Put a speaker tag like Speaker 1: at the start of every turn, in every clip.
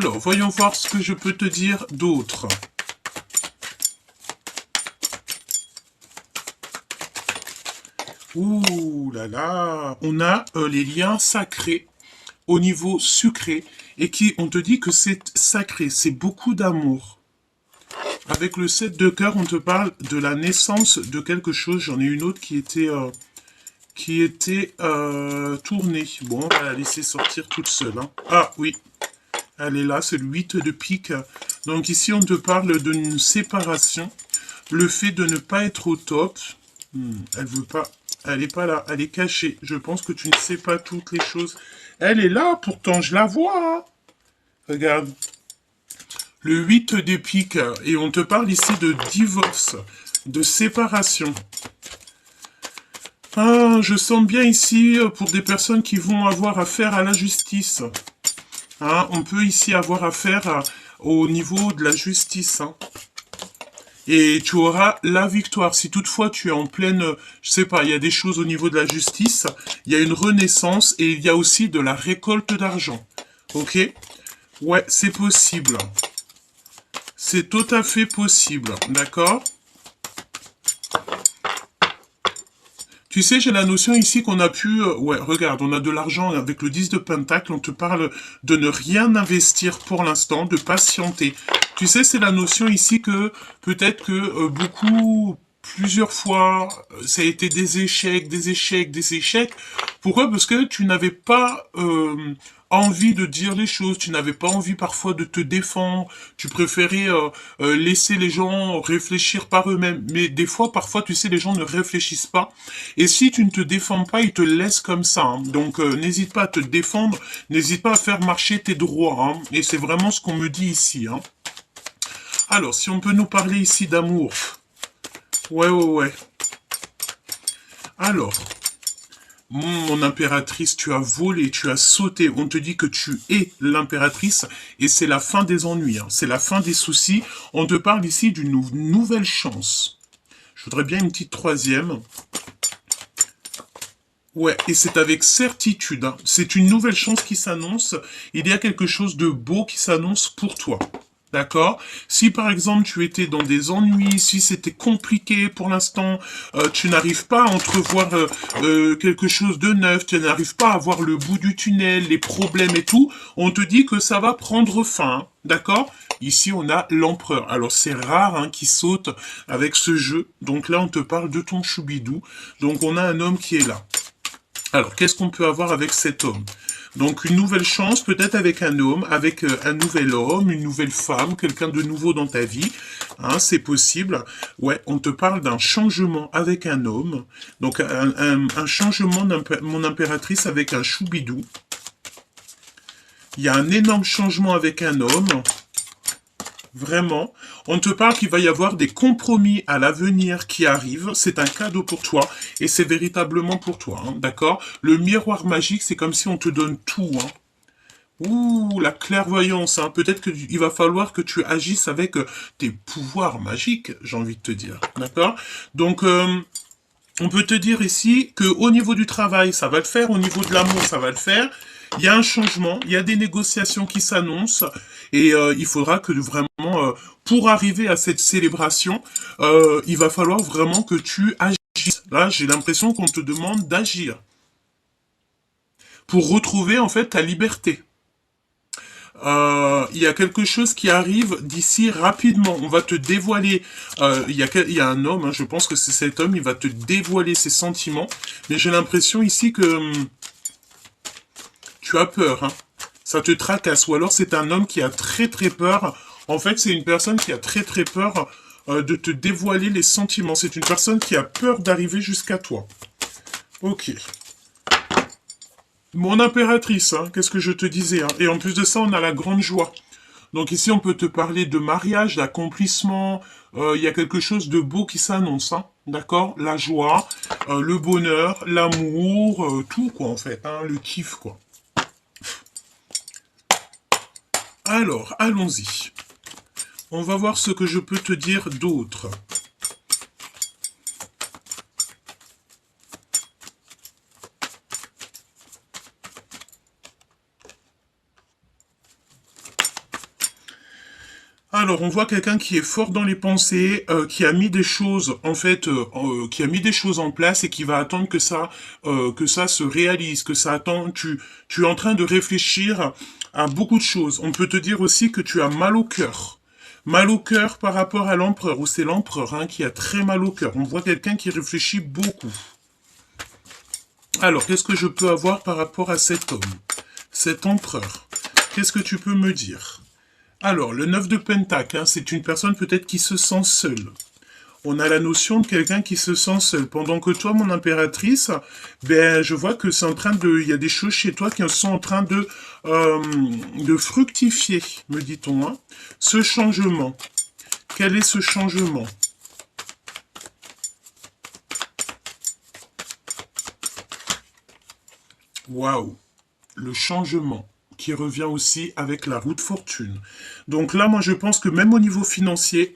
Speaker 1: Alors, voyons voir ce que je peux te dire d'autre. Ouh là là, on a les liens sacrés au niveau sucré et qui, on te dit que c'est sacré, c'est beaucoup d'amour. Avec le 7 de cœur, on te parle de la naissance de quelque chose. J'en ai une autre qui était tournée. Bon, on va la laisser sortir toute seule. Hein. Ah oui, elle est là, c'est le 8 de pique. Donc ici, on te parle d'une séparation. Le fait de ne pas être au top. Elle veut pas. Elle est pas là. Elle est cachée. Je pense que tu ne sais pas toutes les choses. Elle est là, pourtant, je la vois. Hein. Regarde. Le 8 de pique. Et on te parle ici de divorce, de séparation. Ah, je sens bien ici pour des personnes qui vont avoir affaire à la justice. Hein, on peut ici avoir affaire au niveau de la justice. Hein. Et tu auras la victoire. Si toutefois tu es en pleine, je sais pas, il y a des choses au niveau de la justice, il y a une renaissance et il y a aussi de la récolte d'argent. Ok? Ouais, c'est possible. C'est tout à fait possible. D'accord? Tu sais, j'ai la notion ici qu'on a pu... ouais, regarde, on a de l'argent avec le 10 de Pentacle. On te parle de ne rien investir pour l'instant, de patienter. Tu sais, c'est la notion ici que peut-être que plusieurs fois, ça a été des échecs, des échecs, des échecs. Pourquoi? Parce que tu n'avais pas envie de dire les choses, tu n'avais pas envie parfois de te défendre, tu préférais laisser les gens réfléchir par eux-mêmes. Mais des fois, parfois, tu sais, les gens ne réfléchissent pas. Et si tu ne te défends pas, ils te laissent comme ça. Hein. Donc, n'hésite pas à te défendre, n'hésite pas à faire marcher tes droits. Hein. Et c'est vraiment ce qu'on me dit ici. Hein. Alors, si on peut nous parler ici d'amour. Ouais, ouais, ouais. Alors, mon impératrice, tu as volé, tu as sauté. On te dit que tu es l'impératrice et c'est la fin des ennuis. Hein. C'est la fin des soucis. On te parle ici d'une nouvelle chance. Je voudrais bien une petite troisième. Ouais, et c'est avec certitude. Hein. C'est une nouvelle chance qui s'annonce. Il y a quelque chose de beau qui s'annonce pour toi. D'accord? Si par exemple tu étais dans des ennuis, si c'était compliqué pour l'instant, tu n'arrives pas à entrevoir quelque chose de neuf, tu n'arrives pas à voir le bout du tunnel, les problèmes et tout, on te dit que ça va prendre fin. Hein. D'accord? Ici, on a l'empereur. Alors, c'est rare hein, qui saute avec ce jeu. Donc là, on te parle de ton choubidou. Donc, on a un homme qui est là. Alors, qu'est-ce qu'on peut avoir avec cet homme? Donc, une nouvelle chance, peut-être avec un homme, avec un nouvel homme, une nouvelle femme, quelqu'un de nouveau dans ta vie. Hein, c'est possible. Ouais, on te parle d'un changement avec un homme. Donc, un changement de mon impératrice avec un choubidou. Il y a un énorme changement avec un homme. Vraiment, on te parle qu'il va y avoir des compromis à l'avenir qui arrivent. C'est un cadeau pour toi et c'est véritablement pour toi, hein, d'accord? Le miroir magique, c'est comme si on te donne tout. Hein. Ouh, la clairvoyance. Hein. Peut-être qu'il va falloir que tu agisses avec tes pouvoirs magiques, j'ai envie de te dire, d'accord? Donc, on peut te dire ici que au niveau du travail, ça va le faire, au niveau de l'amour, ça va le faire. Il y a un changement, il y a des négociations qui s'annoncent et il faudra que vraiment, pour arriver à cette célébration, il va falloir vraiment que tu agisses. Là, j'ai l'impression qu'on te demande d'agir pour retrouver en fait ta liberté. Il y a quelque chose qui arrive d'ici rapidement. On va te dévoiler. Il y a un homme, hein, je pense que c'est cet homme, il va te dévoiler ses sentiments. Mais j'ai l'impression ici que tu as peur. Hein. Ça te tracasse. Ou alors c'est un homme qui a très très peur. En fait, c'est une personne qui a très très peur de te dévoiler les sentiments. C'est une personne qui a peur d'arriver jusqu'à toi. Ok. Mon impératrice, hein, qu'est-ce que je te disais hein. Et en plus de ça, on a la grande joie. Donc ici, on peut te parler de mariage, d'accomplissement. Il y a quelque chose de beau qui s'annonce, hein, d'accord? La joie, le bonheur, l'amour, tout quoi en fait, hein, le kiff quoi. Alors, allons-y. On va voir ce que je peux te dire d'autre. Alors, on voit quelqu'un qui est fort dans les pensées, qui a mis des choses, en fait, qui a mis des choses en place et qui va attendre que ça se réalise, que ça attend. Tu es en train de réfléchir à beaucoup de choses. On peut te dire aussi que tu as mal au cœur. Mal au cœur par rapport à l'empereur, ou c'est l'empereur hein, qui a très mal au cœur. On voit quelqu'un qui réfléchit beaucoup. Alors, qu'est-ce que je peux avoir par rapport à cet homme, cet empereur? Qu'est-ce que tu peux me dire? Alors, le 9 de Pentacle, hein, c'est une personne peut-être qui se sent seule. On a la notion de quelqu'un qui se sent seul. Pendant que toi, mon impératrice, ben, je vois que c'est en train de, il y a des choses chez toi qui sont en train de fructifier, me dit-on. Hein. Ce changement. Quel est ce changement? Waouh! Le changement qui revient aussi avec la roue de fortune. Donc là, moi, je pense que même au niveau financier,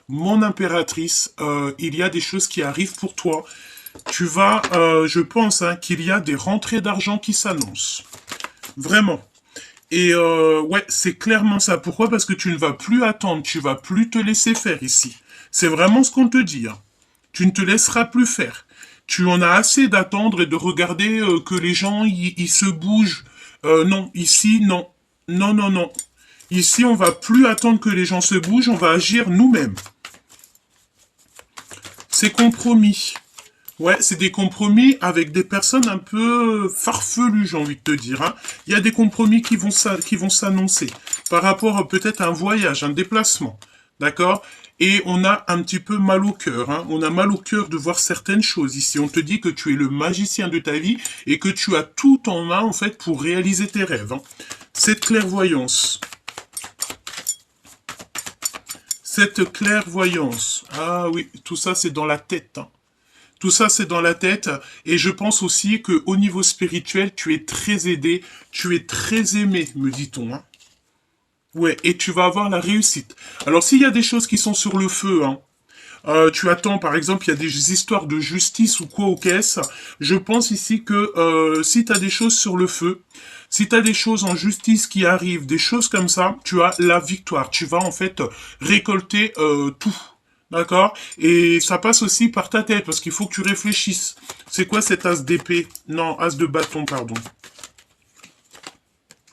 Speaker 1: mon impératrice, il y a des choses qui arrivent pour toi. Tu vas, je pense, hein, qu'il y a des rentrées d'argent qui s'annoncent. Vraiment. Et ouais, c'est clairement ça. Pourquoi? Parce que tu ne vas plus attendre, tu vas plus te laisser faire ici. C'est vraiment ce qu'on te dit. Hein. Tu ne te laisseras plus faire. Tu en as assez d'attendre et de regarder que les gens ils se bougent. Non, ici, non. Non, non, non. Ici, on va plus attendre que les gens se bougent, on va agir nous-mêmes. C'est compromis. Ouais, c'est des compromis avec des personnes un peu farfelues, j'ai envie de te dire. Hein. Il y a des compromis qui vont s'annoncer par rapport à peut-être un voyage, un déplacement. D'accord? Et on a un petit peu mal au cœur. Hein. On a mal au cœur de voir certaines choses ici. On te dit que tu es le magicien de ta vie et que tu as tout en main, en fait, pour réaliser tes rêves. Hein. Cette clairvoyance. Cette clairvoyance. Ah oui, tout ça, c'est dans la tête. Hein. Tout ça, c'est dans la tête. Et je pense aussi que au niveau spirituel, tu es très aidé, tu es très aimé, me dit-on. Hein. Ouais, et tu vas avoir la réussite. Alors, s'il y a des choses qui sont sur le feu, hein, tu attends, par exemple, il y a des histoires de justice ou quoi aux caisses. Je pense ici que si tu as des choses sur le feu, si tu as des choses en justice qui arrivent, des choses comme ça, tu as la victoire. Tu vas en fait récolter tout. D'accord? Et ça passe aussi par ta tête, parce qu'il faut que tu réfléchisses. C'est quoi cet as d'épée? Non, as de bâton, pardon.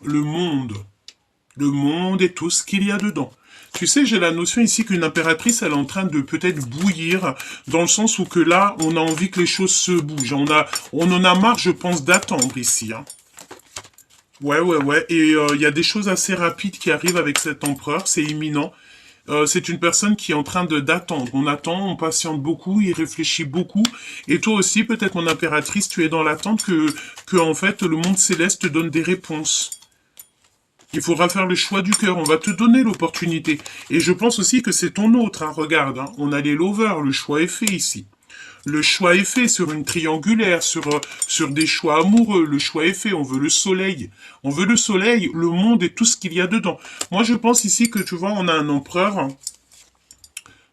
Speaker 1: Le monde. Le monde et tout ce qu'il y a dedans. Tu sais, j'ai la notion ici qu'une impératrice, elle est en train de peut-être bouillir, dans le sens où que là, on a envie que les choses se bougent. On en a marre, je pense, d'attendre ici. Hein. Ouais, ouais, ouais. Et il y a des choses assez rapides qui arrivent avec cet empereur, c'est imminent. C'est une personne qui est en train d'attendre. On attend, on patiente beaucoup, il réfléchit beaucoup. Et toi aussi, peut-être mon impératrice, tu es dans l'attente que en fait le monde céleste te donne des réponses. Il faudra faire le choix du cœur. On va te donner l'opportunité. Et je pense aussi que c'est ton autre. Hein. Regarde, hein. On a les lovers. Le choix est fait ici. Le choix est fait sur une triangulaire, sur des choix amoureux. Le choix est fait. On veut le soleil. On veut le soleil, le monde et tout ce qu'il y a dedans. Moi, je pense ici que, tu vois, on a un empereur. Hein.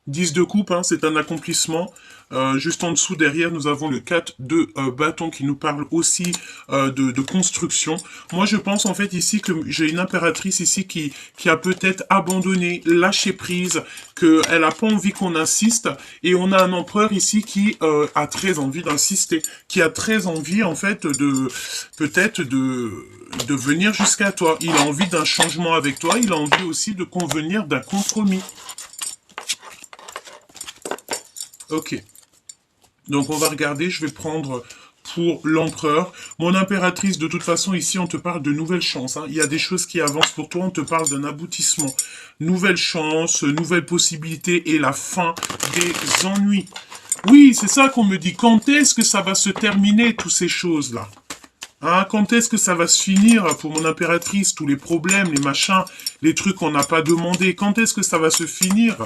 Speaker 1: 10 de coupe, hein, c'est un accomplissement. Juste en dessous, derrière, nous avons le 4 de bâton qui nous parle aussi de construction. Moi, je pense en fait ici que j'ai une impératrice ici qui a peut-être abandonné, lâché prise, qu'elle n'a pas envie qu'on insiste. Et on a un empereur ici qui a très envie d'insister, qui a très envie en fait de peut-être de venir jusqu'à toi. Il a envie d'un changement avec toi, il a envie aussi de convenir d'un compromis. Ok. Donc on va regarder, je vais prendre pour l'empereur. Mon impératrice, de toute façon, ici, on te parle de nouvelles chances. Hein. Il y a des choses qui avancent pour toi, on te parle d'un aboutissement. Nouvelles chances, nouvelles possibilités et la fin des ennuis. Oui, c'est ça qu'on me dit. Quand est-ce que ça va se terminer, toutes ces choses-là? Hein, quand est-ce que ça va se finir pour mon impératrice? Tous les problèmes, les machins, les trucs qu'on n'a pas demandé. Quand est-ce que ça va se finir?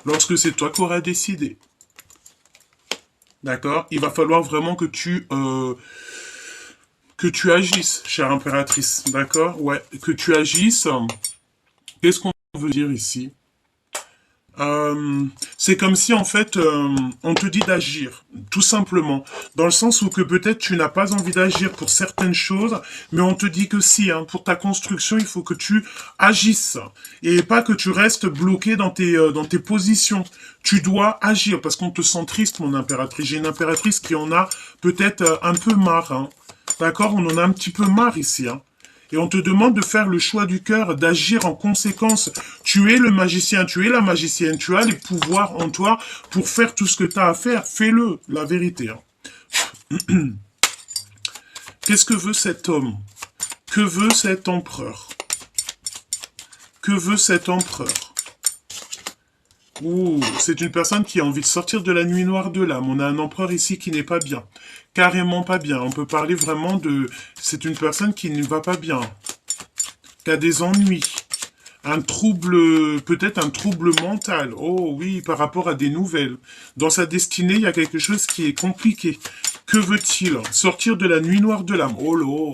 Speaker 1: Lorsque c'est toi qui auras décidé. D'accord? Il va falloir vraiment que tu agisses, chère impératrice. D'accord? Ouais, que tu agisses. Qu'est-ce qu'on veut dire ici? C'est comme si en fait on te dit d'agir, tout simplement, dans le sens où que peut-être tu n'as pas envie d'agir pour certaines choses, mais on te dit que si, hein, pour ta construction, il faut que tu agisses et pas que tu restes bloqué dans tes positions. Tu dois agir parce qu'on te sent triste, mon impératrice. J'ai une impératrice qui en a peut-être un peu marre, hein. D'accord, on en a un petit peu marre ici, hein. Et on te demande de faire le choix du cœur, d'agir en conséquence. Tu es le magicien, tu es la magicienne, tu as les pouvoirs en toi pour faire tout ce que tu as à faire. Fais-le, la vérité, hein. Qu'est-ce que veut cet homme? Que veut cet empereur? Que veut cet empereur? Ouh, c'est une personne qui a envie de sortir de la nuit noire de l'âme. On a un empereur ici qui n'est pas bien. Carrément pas bien. On peut parler vraiment de... C'est une personne qui ne va pas bien. Qui a des ennuis. Un trouble, peut-être un trouble mental. Oh oui, par rapport à des nouvelles. Dans sa destinée, il y a quelque chose qui est compliqué. Que veut-il? Sortir de la nuit noire de l'âme. Oh là.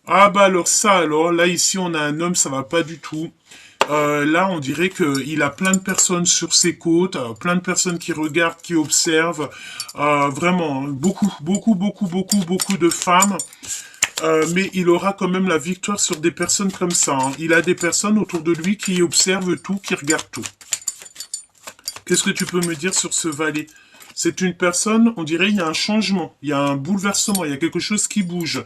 Speaker 1: Ah bah alors ça, alors, là ici on a un homme, ça va pas du tout. Là, on dirait qu'il a plein de personnes sur ses côtes, plein de personnes qui regardent, qui observent. Vraiment, hein, beaucoup, beaucoup, beaucoup, beaucoup, beaucoup de femmes. Mais il aura quand même la victoire sur des personnes comme ça, hein. Il a des personnes autour de lui qui observent tout, qui regardent tout. Qu'est-ce que tu peux me dire sur ce valet? C'est une personne, on dirait, il y a un changement, il y a un bouleversement, il y a quelque chose qui bouge.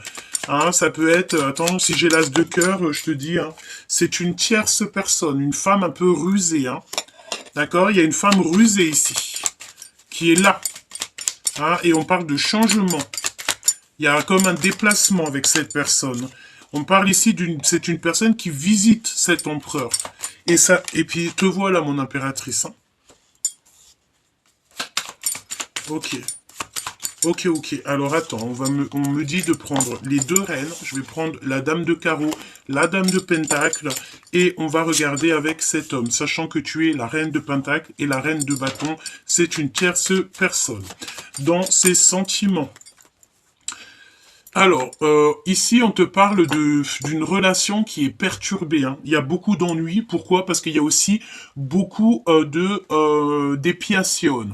Speaker 1: Hein, ça peut être, attends, si j'ai l'as de cœur, je te dis, hein, c'est une tierce personne, une femme un peu rusée. Hein. D'accord? Il y a une femme rusée ici, qui est là. Hein, et on parle de changement. Il y a comme un déplacement avec cette personne. On parle ici c'est une personne qui visite cet empereur. Et ça, et puis te voilà, mon impératrice. Hein. Ok. Ok, ok. Alors attends, on me dit de prendre les deux reines. Je vais prendre la dame de carreau, la dame de pentacle, et on va regarder avec cet homme, sachant que tu es la reine de pentacle et la reine de bâton. C'est une tierce personne. Dans ses sentiments. Alors, ici, on te parle d'une relation qui est perturbée. Hein. Il y a beaucoup d'ennuis. Pourquoi? Parce qu'il y a aussi beaucoup d'épiations.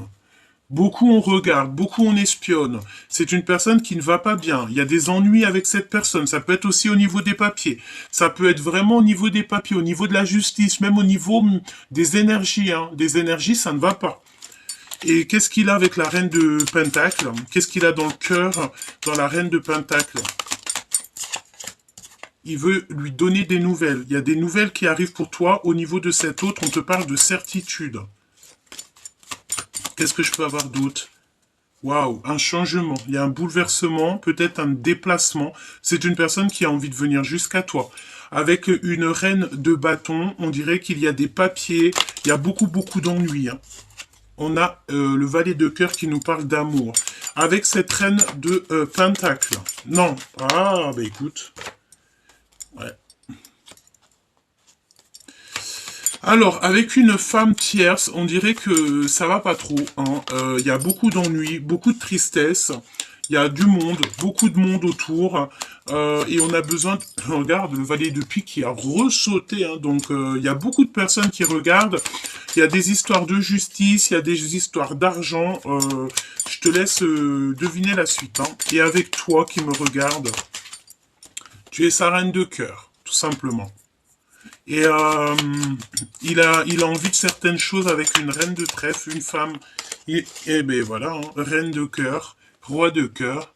Speaker 1: Beaucoup on regarde, beaucoup on espionne. C'est une personne qui ne va pas bien. Il y a des ennuis avec cette personne. Ça peut être aussi au niveau des papiers. Ça peut être vraiment au niveau des papiers, au niveau de la justice, même au niveau des énergies. Hein. Des énergies, ça ne va pas. Et qu'est-ce qu'il a avec la reine de Pentacle? Qu'est-ce qu'il a dans le cœur, dans la reine de Pentacle? Il veut lui donner des nouvelles. Il y a des nouvelles qui arrivent pour toi. Au niveau de cet autre, on te parle de certitude. Qu'est-ce que je peux avoir d'autre? Waouh, un changement, il y a un bouleversement, peut-être un déplacement. C'est une personne qui a envie de venir jusqu'à toi. Avec une reine de bâton, on dirait qu'il y a des papiers, il y a beaucoup, beaucoup d'ennuis. Hein. On a le valet de cœur qui nous parle d'amour. Avec cette reine de pentacle. Non. Ah, bah écoute. Ouais. Alors, avec une femme tierce, on dirait que ça va pas trop. Hein. Il y a beaucoup d'ennuis, beaucoup de tristesse. Il y a du monde, beaucoup de monde autour. Et on a besoin... Regarde, le valet de pique qui a ressauté. Hein, donc, il y a beaucoup de personnes qui regardent. Il y a des histoires de justice, il y a des histoires d'argent. Je te laisse deviner la suite. Hein. Et avec toi qui me regarde, tu es sa reine de cœur, tout simplement. Et il a envie de certaines choses avec une reine de trèfle, une femme. Et ben voilà, hein, reine de cœur, roi de cœur.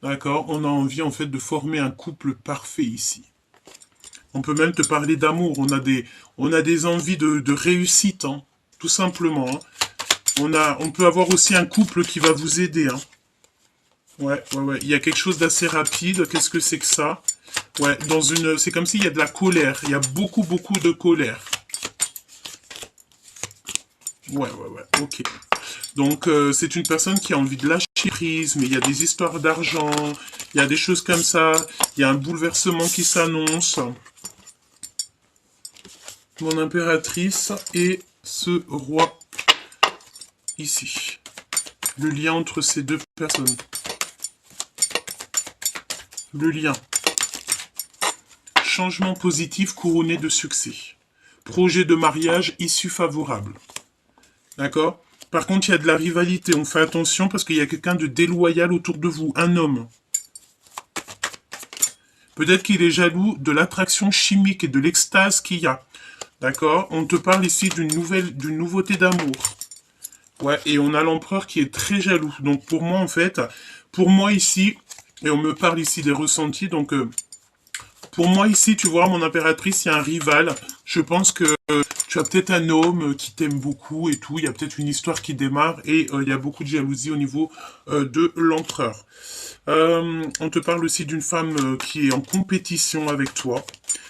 Speaker 1: D'accord. On a envie en fait de former un couple parfait ici. On peut même te parler d'amour. On a des envies de réussite, hein, tout simplement. Hein. On peut avoir aussi un couple qui va vous aider. Hein. Ouais, ouais, ouais. Il y a quelque chose d'assez rapide. Qu'est-ce que c'est que ça? Ouais, c'est comme s'il y a de la colère. Il y a beaucoup, beaucoup de colère. Ouais, ouais, ouais. Ok. Donc, c'est une personne qui a envie de lâcher prise, mais il y a des histoires d'argent, il y a des choses comme ça, il y a un bouleversement qui s'annonce. Mon impératrice et ce roi ici. Le lien entre ces deux personnes. Le lien. Changement positif couronné de succès. projet de mariage, issue favorable. D'accord? Par contre, il y a de la rivalité. On fait attention parce qu'il y a quelqu'un de déloyal autour de vous. Un homme. Peut-être qu'il est jaloux de l'attraction chimique et de l'extase qu'il y a. D'accord? On te parle ici d'une nouveauté d'amour. Ouais, et on a l'empereur qui est très jaloux. Donc pour moi, en fait, pour moi ici, et on me parle ici des ressentis, donc pour moi ici, tu vois, mon impératrice, il y a un rival. Je pense que tu as peut-être un homme qui t'aime beaucoup et tout. Il y a peut-être une histoire qui démarre et il y a beaucoup de jalousie au niveau de l'empereur. On te parle aussi d'une femme qui est en compétition avec toi.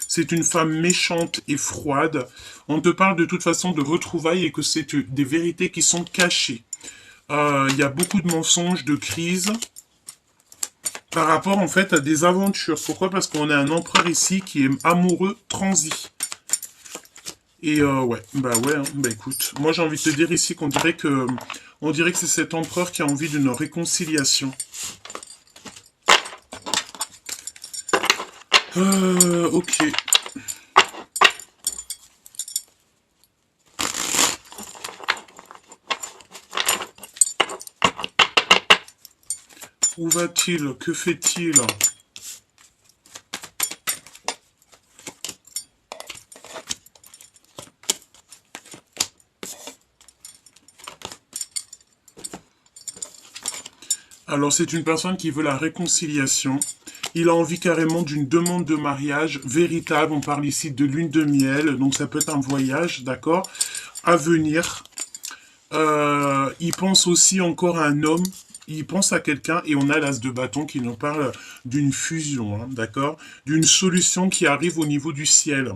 Speaker 1: C'est une femme méchante et froide. On te parle de toute façon de retrouvailles et que c'est des vérités qui sont cachées. Il y a beaucoup de mensonges, de crises par rapport en fait à des aventures. Pourquoi? Parce qu'on a un empereur ici qui est amoureux transi. Et ouais, hein, bah écoute, moi j'ai envie de te dire ici on dirait que c'est cet empereur qui a envie d'une réconciliation. Ok. Où va-t-il? Que fait-il? Alors c'est une personne qui veut la réconciliation. Il a envie carrément d'une demande de mariage véritable. On parle ici de lune de miel, donc ça peut être un voyage, d'accord, à venir. Il pense aussi encore à un homme. Il pense à quelqu'un et on a l'as de bâton qui nous parle d'une fusion, hein, d'accord, d'une solution qui arrive au niveau du ciel.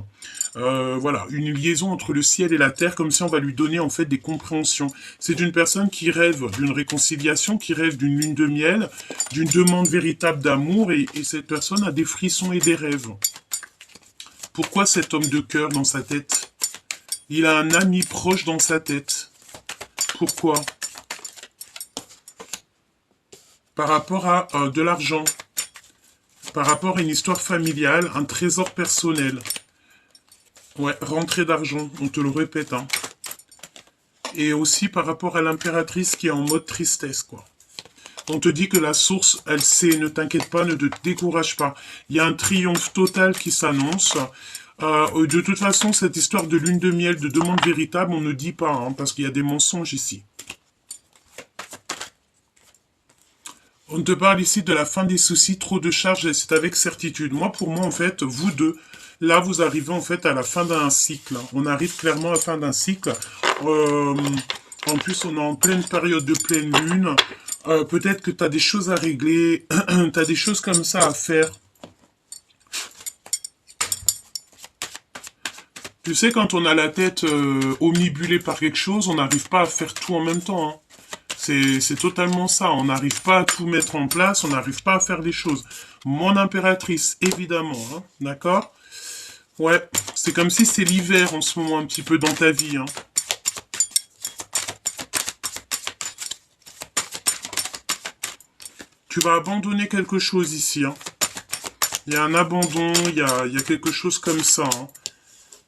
Speaker 1: Voilà, une liaison entre le ciel et la terre, comme si on va lui donner en fait des compréhensions. C'est une personne qui rêve d'une réconciliation, qui rêve d'une lune de miel, d'une demande véritable d'amour, et cette personne a des frissons et des rêves. Pourquoi cet homme de cœur dans sa tête? Il a un ami proche dans sa tête. Pourquoi? Par rapport à de l'argent, par rapport à une histoire familiale, un trésor personnel. Ouais, rentrée d'argent, on te le répète, hein. Et aussi par rapport à l'impératrice qui est en mode tristesse, quoi. On te dit que la source, elle sait, ne t'inquiète pas, ne te décourage pas. Il y a un triomphe total qui s'annonce. De toute façon, cette histoire de lune de miel, de demande véritable, on ne dit pas, hein, parce qu'il y a des mensonges ici. On te parle ici de la fin des soucis, trop de charges, et c'est avec certitude. Moi, pour moi, en fait, vous deux, là, vous arrivez en fait à la fin d'un cycle. On arrive clairement à la fin d'un cycle. En plus, on est en pleine période de pleine lune. Peut-être que tu as des choses à régler, tu as des choses comme ça à faire. Tu sais, quand on a la tête omnibulée par quelque chose, on n'arrive pas à faire tout en même temps, hein. C'est totalement ça. On n'arrive pas à tout mettre en place, on n'arrive pas à faire les choses. Mon impératrice, évidemment, hein, d'accord? Ouais, c'est comme si c'est l'hiver en ce moment un petit peu dans ta vie, hein. Tu vas abandonner quelque chose ici, hein. Il y a un abandon, il y a quelque chose comme ça, hein.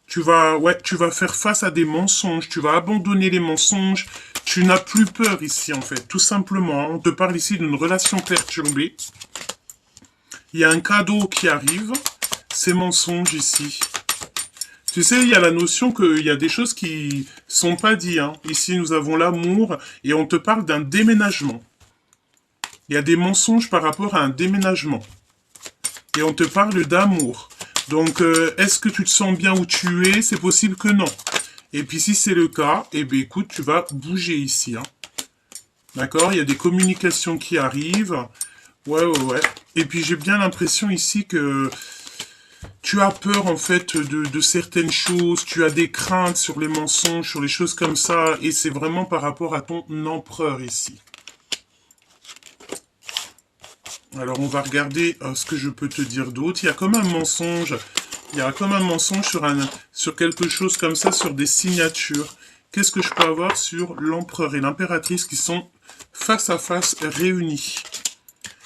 Speaker 1: Tu vas faire face à des mensonges, tu vas abandonner les mensonges, tu n'as plus peur ici, en fait, tout simplement. On te parle ici d'une relation perturbée. Il y a un cadeau qui arrive, ces mensonges ici. Tu sais, il y a la notion qu'il y a des choses qui sont pas dites, hein. Ici, nous avons l'amour, et on te parle d'un déménagement. Il y a des mensonges par rapport à un déménagement. Et on te parle d'amour. Donc, est-ce que tu te sens bien où tu es? C'est possible que non. Et puis, si c'est le cas, eh bien, écoute, tu vas bouger ici, hein. D'accord? Il y a des communications qui arrivent. Ouais. Et puis, j'ai bien l'impression ici que tu as peur, en fait, de certaines choses. Tu as des craintes sur les mensonges, sur les choses comme ça. Et c'est vraiment par rapport à ton empereur ici. Alors, on va regarder ce que je peux te dire d'autre. Il y a comme un mensonge. Il y a comme un mensonge sur quelque chose comme ça, sur des signatures. Qu'est-ce que je peux avoir sur l'empereur et l'impératrice qui sont face à face réunis?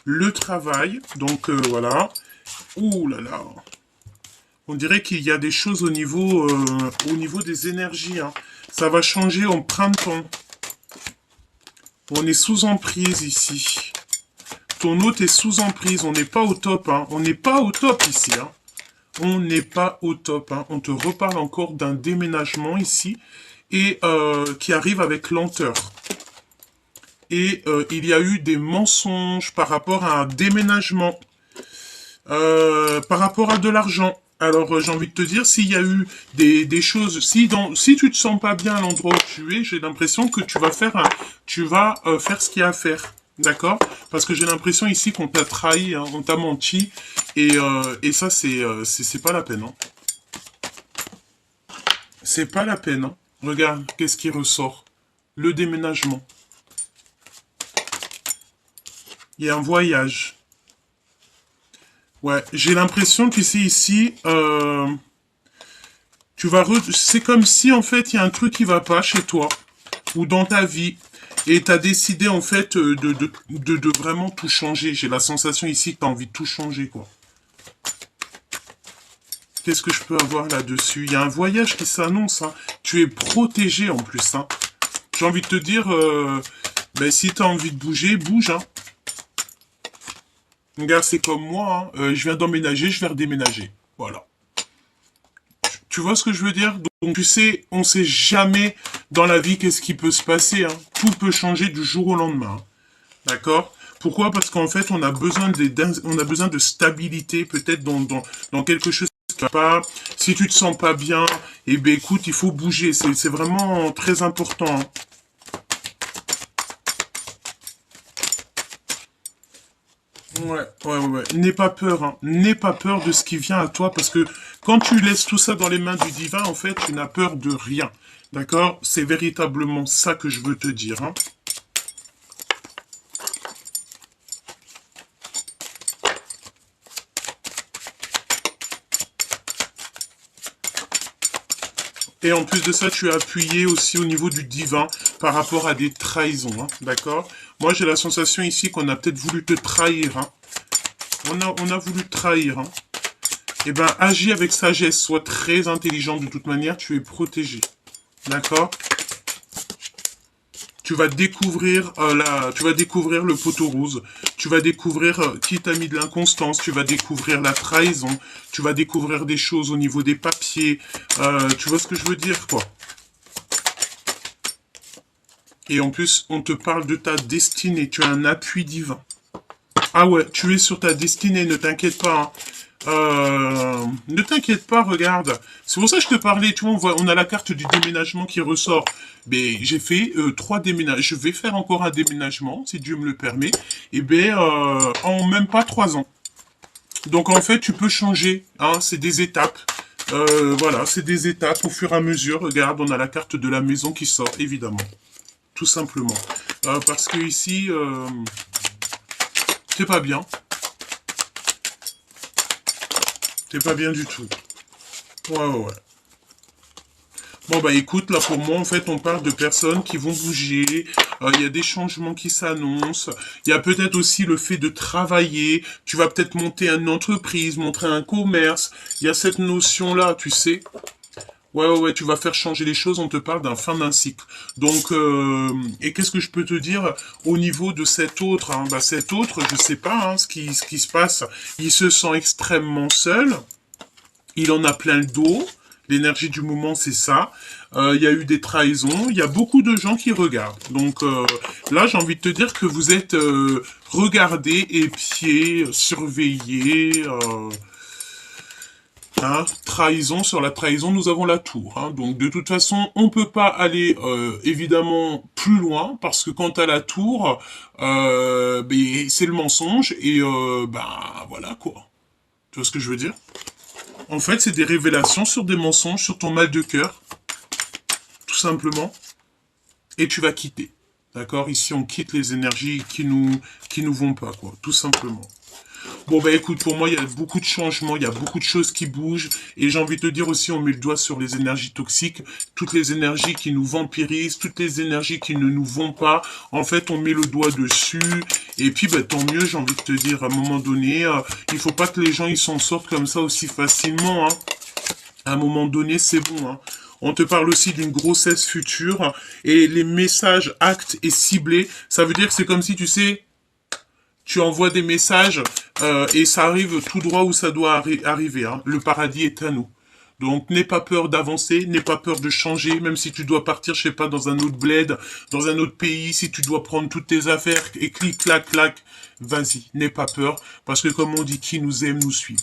Speaker 1: Le travail, donc voilà. Ouh là là. On dirait qu'il y a des choses au niveau des énergies, hein. Ça va changer en printemps. On est sous emprise ici. Ton hôte est sous emprise. On n'est pas au top, hein. On n'est pas au top ici, hein. On n'est pas au top, hein. On te reparle encore d'un déménagement ici et qui arrive avec lenteur. Et il y a eu des mensonges par rapport à un déménagement, par rapport à de l'argent. Alors, j'ai envie de te dire, s'il y a eu des choses, si tu te sens pas bien à l'endroit où tu es, j'ai l'impression que tu vas faire ce qu'il y a à faire. D'accord? Parce que j'ai l'impression ici qu'on t'a trahi, hein, on t'a menti, et ça, c'est pas la peine, hein. C'est pas la peine, hein. Regarde, qu'est-ce qui ressort? Le déménagement. Il y a un voyage. Ouais, j'ai l'impression que c'est ici, c'est comme si en fait il y a un truc qui va pas chez toi ou dans ta vie et t'as décidé en fait de vraiment tout changer. J'ai la sensation ici que t'as envie de tout changer, quoi. Qu'est-ce que je peux avoir là-dessus? Il y a un voyage qui s'annonce, hein. Tu es protégé en plus, hein. J'ai envie de te dire, ben, si t'as envie de bouger, bouge, hein. Regarde, c'est comme moi, hein. Je viens d'emménager, je vais redéménager. Voilà. Tu vois ce que je veux dire? Donc tu sais, on sait jamais dans la vie qu'est-ce qui peut se passer, hein. Tout peut changer du jour au lendemain, hein. D'accord? Pourquoi? Parce qu'en fait, on a besoin de stabilité, peut-être dans quelque chose qui va pas. Si tu te sens pas bien, eh ben écoute, il faut bouger. C'est vraiment très important, hein. Ouais. N'aie pas peur, hein. N'aie pas peur de ce qui vient à toi, parce que quand tu laisses tout ça dans les mains du divin, en fait, tu n'as peur de rien. D'accord? C'est véritablement ça que je veux te dire, hein. Et en plus de ça, tu es appuyé aussi au niveau du divin par rapport à des trahisons, hein. D'accord? Moi, j'ai la sensation ici qu'on a peut-être voulu te trahir, hein. On a voulu te trahir, hein. Eh ben, agis avec sagesse, sois très intelligent de toute manière, tu es protégé. D'accord? Tu vas découvrir le poteau rose, tu vas découvrir qui t'a mis de l'inconstance, tu vas découvrir la trahison, tu vas découvrir des choses au niveau des papiers, tu vois ce que je veux dire, quoi. Et en plus, on te parle de ta destinée, tu as un appui divin. Ah ouais, tu es sur ta destinée, ne t'inquiète pas, hein. Ne t'inquiète pas, regarde. C'est pour ça que je te parlais, tu vois, on a la carte du déménagement qui ressort. Mais j'ai fait 3 déménagements. Je vais faire encore un déménagement, si Dieu me le permet. Et ben, en même pas 3 ans. Donc en fait, tu peux changer, hein, c'est des étapes. Voilà, c'est des étapes au fur et à mesure. Regarde, on a la carte de la maison qui sort, évidemment. Tout simplement. Parce que ici, t'es pas bien. T'es pas bien du tout. Ouais. Bon, bah écoute, là pour moi, en fait, on parle de personnes qui vont bouger, il y a des changements qui s'annoncent, il y a peut-être aussi le fait de travailler, tu vas peut-être monter une entreprise, montrer un commerce, il y a cette notion-là, tu sais. Ouais, tu vas faire changer les choses, on te parle d'un fin d'un cycle. Donc, et qu'est-ce que je peux te dire au niveau de cet autre, hein? Bah cet autre, je sais pas, hein, ce qui se passe, il se sent extrêmement seul, il en a plein le dos. L'énergie du moment, c'est ça. Il y a eu des trahisons. Il y a beaucoup de gens qui regardent. Donc là, j'ai envie de te dire que vous êtes regardés, épiés, surveillés. Hein, trahison, sur la trahison, nous avons la tour. Hein. Donc de toute façon, on peut pas aller évidemment plus loin, parce que quant à la tour, ben, c'est le mensonge, et ben voilà quoi. Tu vois ce que je veux dire? En fait, c'est des révélations sur des mensonges, sur ton mal de cœur, tout simplement. Et tu vas quitter. D'accord? Ici, on quitte les énergies qui nous vont pas, quoi. Tout simplement. Bon, bah écoute, pour moi, il y a beaucoup de changements, il y a beaucoup de choses qui bougent. Et j'ai envie de te dire aussi, on met le doigt sur les énergies toxiques, toutes les énergies qui nous vampirisent, toutes les énergies qui ne nous vont pas. En fait, on met le doigt dessus. Et puis, bah, tant mieux, j'ai envie de te dire, à un moment donné, il faut pas que les gens, ils s'en sortent comme ça aussi facilement, hein. À un moment donné, c'est bon, hein. On te parle aussi d'une grossesse future et les messages actes et ciblés, ça veut dire que c'est comme si, tu sais, tu envoies des messages et ça arrive tout droit où ça doit arriver, hein. Le paradis est à nous. Donc, n'aie pas peur d'avancer, n'aie pas peur de changer, même si tu dois partir, je sais pas, dans un autre bled, dans un autre pays, si tu dois prendre toutes tes affaires et clic, clac, clac, vas-y, n'aie pas peur, parce que comme on dit, qui nous aime, nous suit.